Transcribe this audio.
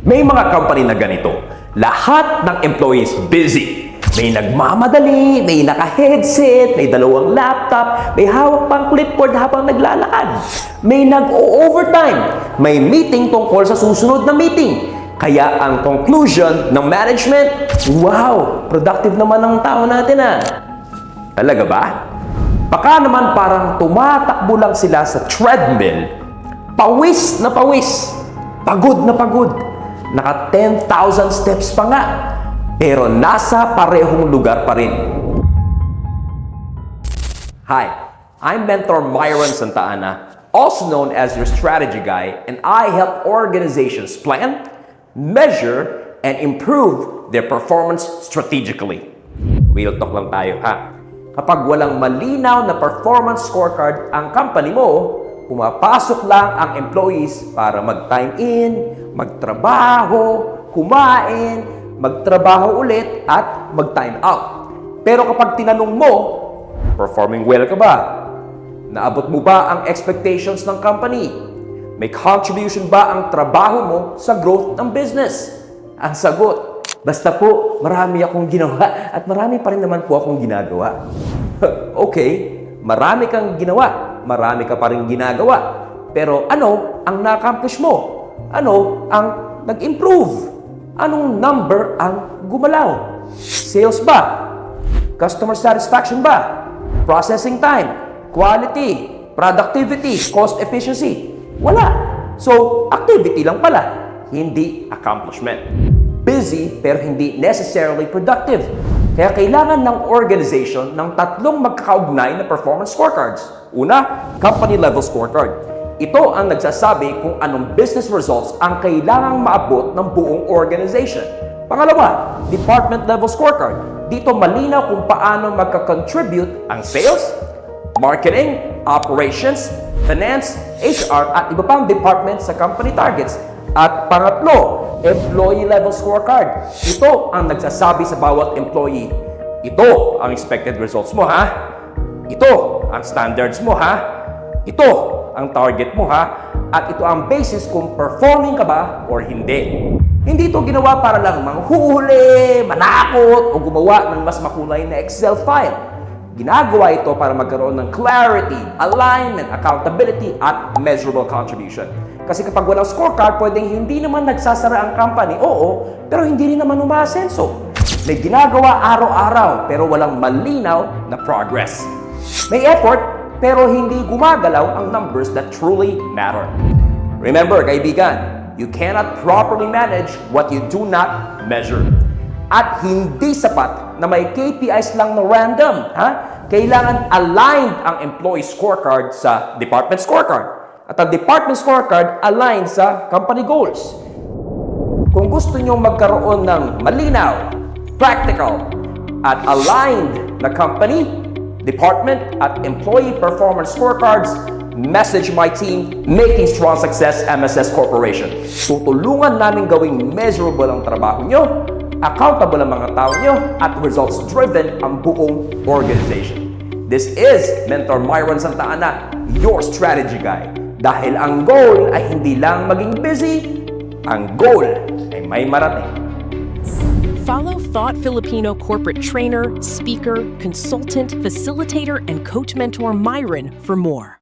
May mga company na ganito. Lahat ng employees busy. May nagmamadali, may naka-headset, may dalawang laptop, may hawak pang clipboard habang naglalakad. May nag-o-overtime, may meeting tungkol sa susunod na meeting. Kaya ang conclusion ng management, wow, productive naman ang tao natin ah. Talaga ba? Baka naman parang tumatakbo lang sila sa treadmill, pawis na pawis, pagod na pagod. Naka 10,000 steps pa nga, pero nasa parehong lugar pa rin. Hi, I'm Mentor Myron Santa Ana, also known as your strategy guy, and I help organizations plan, measure, and improve their performance strategically. Real talk lang tayo ha. Kapag walang malinaw na performance scorecard ang company mo, pumapasok lang ang employees para mag-time in, magtrabaho, kumain, magtrabaho ulit, at mag-time out. Pero kapag tinanong mo, performing well ka ba? Naabot mo ba ang expectations ng company? May contribution ba ang trabaho mo sa growth ng business? Ang sagot, basta po marami akong ginawa at marami pa rin naman po akong ginagawa. Okay, marami kang ginawa, marami ka pa rin ginagawa. Pero ano ang na-accomplish mo? Ano ang nag-improve? Anong number ang gumalaw? Sales ba? Customer satisfaction ba? Processing time? Quality? Productivity? Cost efficiency? Wala. So, activity lang pala, hindi accomplishment. Busy pero hindi necessarily productive. Kaya kailangan ng organization ng tatlong magkakaugnay na performance scorecards. Una, company level scorecard. Ito ang nagsasabi kung anong business results ang kailangang maabot ng buong organization. Pangalawa, department level scorecard. Dito malinaw kung paano magka-contribute ang sales, marketing, operations, finance, HR, at iba pang department sa company targets. At pangatlo, employee level scorecard. Ito ang nagsasabi sa bawat employee. Ito ang expected results mo ha. Ito ang standards mo ha. Ito ang target mo ha. At ito ang basis kung performing ka ba or hindi. Hindi ito ginawa para lang manghuli, manakot, o gumawa ng mas makulay na Excel file. Ginagawa ito para magkaroon ng clarity, alignment, accountability, at measurable contribution. Kasi kapag walang scorecard, pwedeng hindi naman nagsasara ang company, oo, pero hindi rin naman umaasenso. May ginagawa araw-araw, pero walang malinaw na progress. May effort, pero hindi gumagalaw ang numbers that truly matter. Remember, kaibigan, you cannot properly manage what you do not measure. At hindi sapat na may KPIs lang na random. Kailangan aligned ang employee scorecard sa department scorecard. At ang department scorecard aligned sa company goals. Kung gusto nyo magkaroon ng malinaw, practical, at aligned na company, department, at employee performance scorecards, message my team, Making Strong Success MSS Corporation. Tutulungan namin gawing measurable ang trabaho nyo, accountable ang mga tao nyo, at results-driven ang buong organization. This is Mentor Myron Santa Ana, your strategy guy. Dahil ang goal ay hindi lang maging busy, ang goal ay may marating. Follow Thought Filipino corporate trainer, speaker, consultant, facilitator, and coach mentor Myron for more.